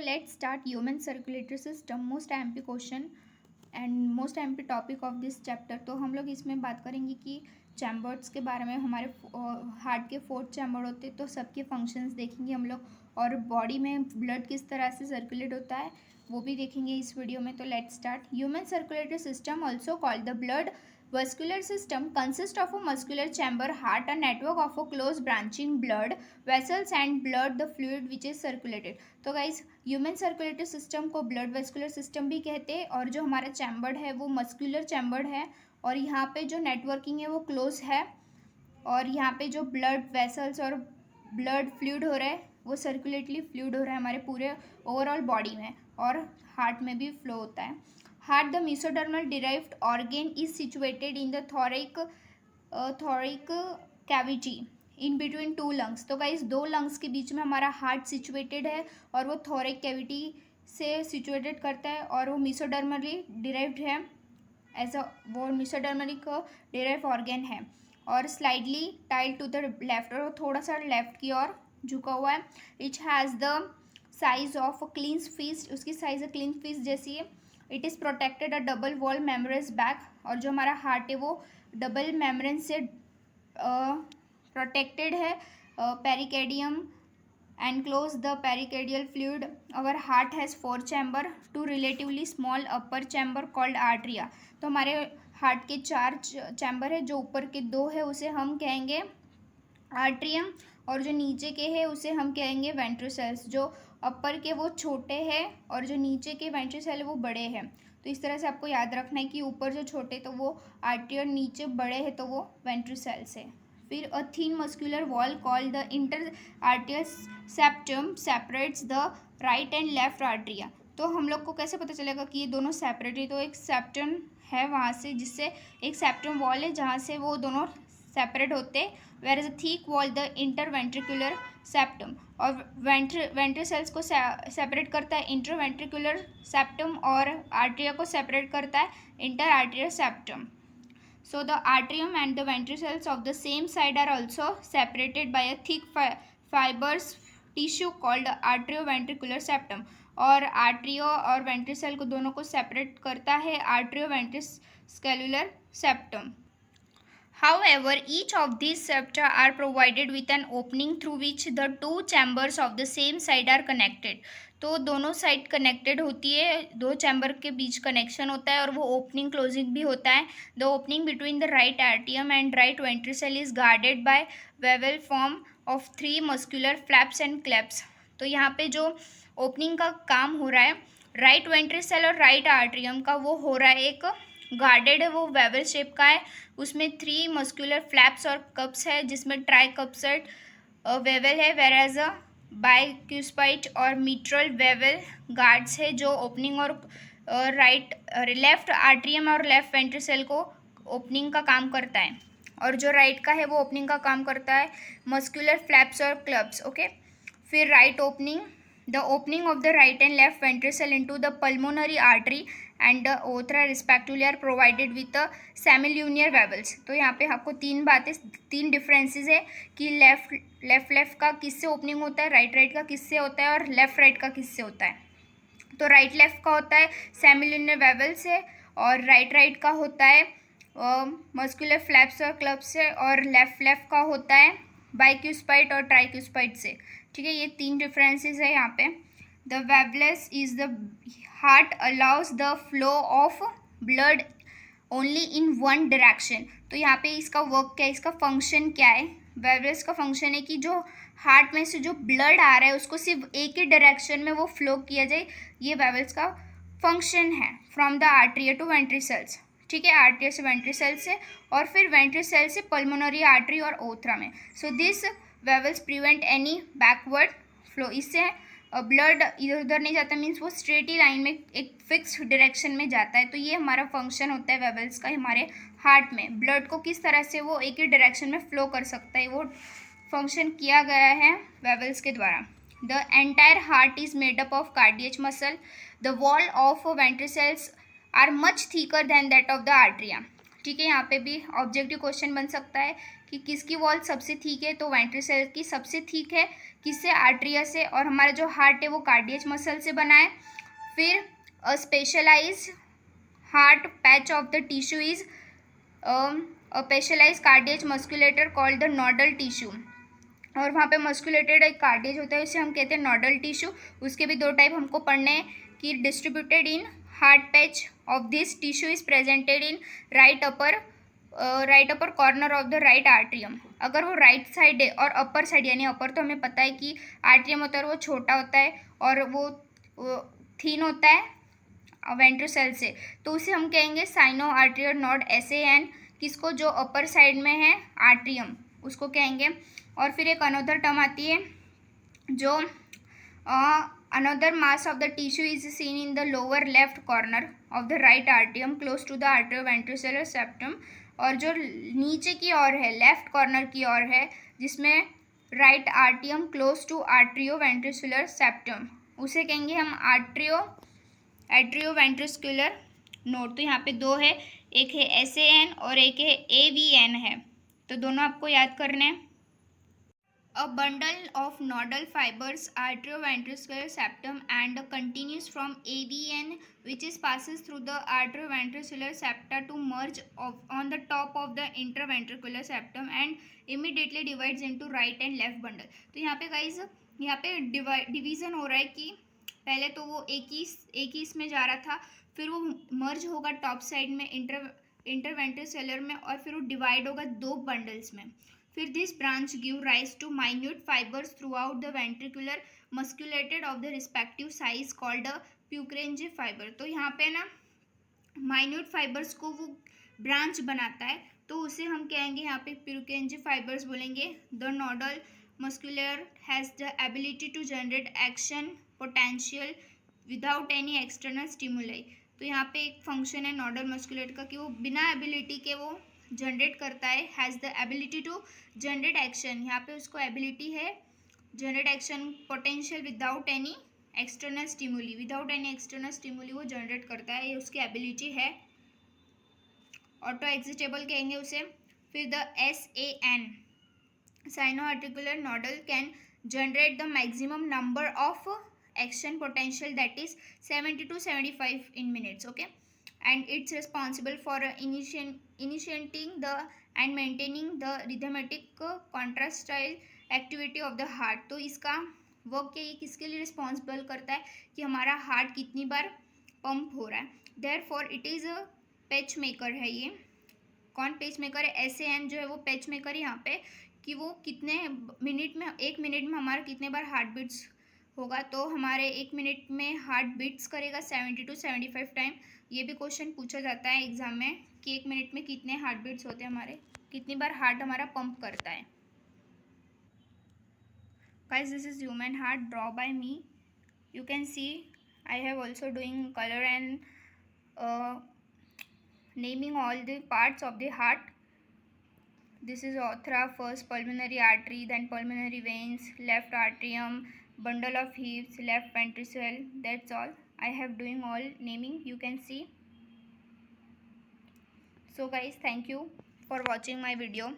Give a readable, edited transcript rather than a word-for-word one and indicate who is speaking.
Speaker 1: let's start human circulatory system, most MP question and most MP topic of this chapter. तो हम लोग इसमें बात करेंगे कि चैम्बर्स के बारे में। हमारे हार्ट के 4 चैम्बर होते हैं, तो सबके फंक्शंस देखेंगे हम लोग, और बॉडी में ब्लड किस तरह से सर्कुलेट होता है वो भी देखेंगे इस वीडियो में। तो let's start. Human circulatory system also called the blood vascular system consists of a muscular chamber, heart, a network of a close branching blood vessels and blood the fluid which is circulated। तो guys human circulatory system को blood vascular system भी कहते हैं, और जो हमारा chamber है वो मस्कुलर चैम्बर है, और यहाँ पे जो नेटवर्किंग है वो क्लोज है, और यहाँ पे जो ब्लड वेसल्स और ब्लड फ्लूइड हो रहा है वो सर्कुलेटली फ्लूइड हो रहा है हमारे पूरे ओवरऑल बॉडी में, और हार्ट में भी फ्लो होता है। Heart, the mesodermal derived organ, is situated in the thoracic cavity in between two lungs। तो गाइस 2 लंग्स के बीच में हमारा हार्ट सिचुएटेड है, और वो थोरिक कैविटी से सिचुएटेड करता है, और वो मेसोडर्मली डिराइव्ड है एज अ, वो मेसोडर्मली का डिराइव ऑर्गन है, और slightly tied to the left, और थोड़ा सा लेफ्ट की ओर झुका हुआ है। Each has the size of clean fist, उसकी साइज क्लीन फिस्ट जैसी है। It is protected a double wall membrane bag, और जो हमारा हार्ट है वो डबल मेम्ब्रेन से प्रोटेक्टेड है। Pericardium enclose the pericardial fluid. Our heart has 4 chamber, 2 relatively small upper chamber called atria. तो हमारे हार्ट के 4 चैम्बर है, जो ऊपर के 2 है उसे हम कहेंगे आर्ट्रियम, और जो नीचे के है उसे हम कहेंगे वेंट्रिकल्स। जो अपर के वो छोटे हैं और जो नीचे के वेंट्रिकल है वो बड़े हैं। तो इस तरह से आपको याद रखना है कि ऊपर जो छोटे तो वो आर्टरी और नीचे बड़े हैं तो वो वेंट्रिकल्स है। फिर a thin muscular wall called the inter atrial septum separates the right and left atria. तो हम लोग को कैसे पता चलेगा कि ये दोनों सेपरेट है? तो एक सेप्टम है वहाँ से, जिससे एक सेप्टम वॉल है जहाँ से वो दोनों सेपरेट होते, where is a thick wall the interventricular septum, और वेंट्रिकल्स को सेपरेट करता है इंटरवेंट्रिकुलर सेप्टम, और आर्टरिया को सेपरेट करता है inter arterial septum. So the atrium and the ventricles of the same side are also separated by a thick fibrous tissue called atrioventricular septum। और atrio और वेंट्रिकल को दोनों को सेपरेट करता है आर्ट्रियोवेंट्रिकुलर septum. However, each of these septa are provided with an opening through which the 2 chambers of the same side are connected। तो दोनों side connected होती है, 2 चैम्बर के बीच कनेक्शन होता है, और वो ओपनिंग क्लोजिंग भी होता है। The opening between the right आर्टियम and right ventricle is guarded by valve form of 3 muscular flaps and claps. तो यहाँ पे जो ओपनिंग का काम हो रहा है राइट वेंट्रिकल और राइट आर्टियम का, वो हो रहा है एक गार्डेड है, वो वेवल शेप का है। उसमें 3 मस्कुलर फ्लैप्स और कप्स है, जिसमें ट्राई कप्सेट वेवल है, वेर एज अ बाइक्यूस्पाइट और मिट्रल वेवल गार्ड्स है, जो ओपनिंग और राइट लेफ्ट आर्ट्रियम और लेफ्ट वेंट्रिकल को ओपनिंग का काम करता है, और जो राइट का है वो ओपनिंग का काम करता है मस्कुलर फ्लैप्स और क्लब्स। ओके, फिर right opening, the opening of the right and left ventricle into the pulmonary artery and the ओथरा respectively are provided with the semilunar valves. तो यहाँ पे आपको 3 बातें, 3 डिफरेंसेस है कि लेफ्ट का किससे ओपनिंग होता है, राइट का किससे होता है, और लेफ्ट का किससे होता है। तो राइट का होता है सेमिल्यूनियर वेवल से, और राइट का होता है मस्कुलर फ्लैप्स और क्लब्स से, और लेफ्ट का होता है बाइक्यूस्पाइट और ट्राइक्यूस्पाइट से। ठीक है, ये 3 डिफरेंसेस है यहाँ पे। The valves is the heart allows the flow of blood only in one direction. तो यहाँ पे इसका वर्क क्या है, इसका फंक्शन क्या है? वेवलेस का फंक्शन है कि जो हार्ट में से जो ब्लड आ रहा है उसको सिर्फ एक ही डायरेक्शन में वो फ्लो किया जाए, ये वेवल्स का फंक्शन है, फ्रॉम द आर्टरिया टू वेंट्रिकल्स। ठीक है, आर्टरिया से वेंट्रिकल से, और फिर वेंट्रिकल से पल्मोनरी आर्टरी और ओथरा में। So this valves prevent any backward flow. इससे ब्लड इधर उधर नहीं जाता, मीन्स वो स्ट्रेट ही लाइन में एक फिक्स डायरेक्शन में जाता है। तो ये हमारा फंक्शन होता है वेवल्स का हमारे हार्ट में। ब्लड को किस तरह से वो एक ही डायरेक्शन में फ्लो कर सकता है, वो फंक्शन किया गया है वेवल्स के द्वारा। The entire heart is made up of cardiac muscle. The wall of ventricles are much thicker than that of the atria. ठीक है, यहाँ पे भी ऑब्जेक्टिव क्वेश्चन बन सकता है कि किसकी वॉल सबसे ठीक है, तो वेंट्रिकल की सबसे ठीक है, किससे, आर्ट्रिया से, और हमारा जो हार्ट है वो कार्डियक मसल से बना है। फिर a specialize heart patch of the tissue is a specialize cardiac musculature called the nodal tissue, और वहाँ पे मस्कुलेटेड एक कार्डियज होता है, उसे हम कहते हैं नोडल टिश्यू। उसके भी दो टाइप हमको पढ़ने हैं कि distributed in heart patch of this tissue is presented in right upper corner of the right atrium. अगर वो राइट साइड है और अपर साइड, यानी अपर तो हमें पता है कि आर्ट्रियम होता है वो छोटा होता है और वो थीन होता है वेंट्रिकल से, तो उसे हम कहेंगे साइनो आर्ट्रियल नोड SAN, किसको, जो अपर साइड में है आर्ट्रियम, उसको कहेंगे। और फिर एक अनदर टर्म आती है जो another mass of the tissue is seen in the lower left corner of the right atrium close to the atrioventricular septum, और जो नीचे की ओर है, लेफ्ट कॉर्नर की ओर है, जिसमें right atrium close to atrioventricular septum, उसे कहेंगे हम एट्रियोवेंट्रिकुलर नोड। तो यहाँ पे दो है, एक है SAN और एक है AVN है, तो दोनों आपको याद करने हैं। A bundle of nodal fibers arterioventricular septum and continues from AVN, which is passes through the arterioventricular septa to merge on the top of the interventricular septum and immediately divides into right and left bundle। तो यहाँ पे guys, यहाँ पे division हो रहा है कि पहले तो वो एक ही इसमें जा रहा था, फिर वो मर्ज होगा टॉप साइड में इंटरवेंट्रिकुलर में, और फिर वो डिवाइड होगा दो बंडल्स में। फिर this branch give rise to minute fibres throughout the ventricular musculated of the respective साइज कॉल्ड द प्यूक्रेंजी फाइबर। तो यहाँ पे ना माइन्यूट फाइबर्स को वो ब्रांच बनाता है, तो उसे हम कहेंगे यहाँ पे प्यूक्रेंजी फाइबर्स बोलेंगे। The nodal muscular has the ability to generate action potential without any external stimuli. तो यहाँ पे एक फंक्शन है नोडल मस्कुलेट का कि वो बिना एबिलिटी के वो जनरेट करता है, has the ability to generate action, यहाँ पे उसको एबिलिटी है generate action potential without any external stimuli, without any external stimuli वो जनरेट करता है, ये उसकी एबिलिटी है, ऑटो एक्सिटेबल कहेंगे उसे। फिर the SAN sino articular nodal can generate the maximum number of action potential that is 70 to 75 in minutes, okay, and it's responsible for initiating the and maintaining the rhythmic contractile activity of the heart। तो इसका work ये किसके लिए responsible करता है कि हमारा heart कितनी बार पंप हो रहा है, देयरफॉर इट इज़ अ पेच मेकर है। ये कौन पेच मेकर है, SAN जो है वो पेच मेकर है यहाँ पे, कि वो कितने मिनट में, एक मिनट में हमारा कितने बार हार्ट बीट्स होगा, तो हमारे एक मिनट में हार्ट बीट्स करेगा 70 to 75 टाइम। ये भी क्वेश्चन पूछा जाता है एग्जाम में कि एक मिनट में कितने हार्ट बीट्स होते हैं हमारे, कितनी बार हार्ट हमारा पंप करता है। Guys, this is human heart draw bye me. You can see I have also doing colour and naming all the parts of the heart. This is aorta, first pulmonary artery, then pulmonary veins, left atrium, bundle of hips, left ventricle. That's all. I have doing all naming, you can see. So guys, thank you for watching my video.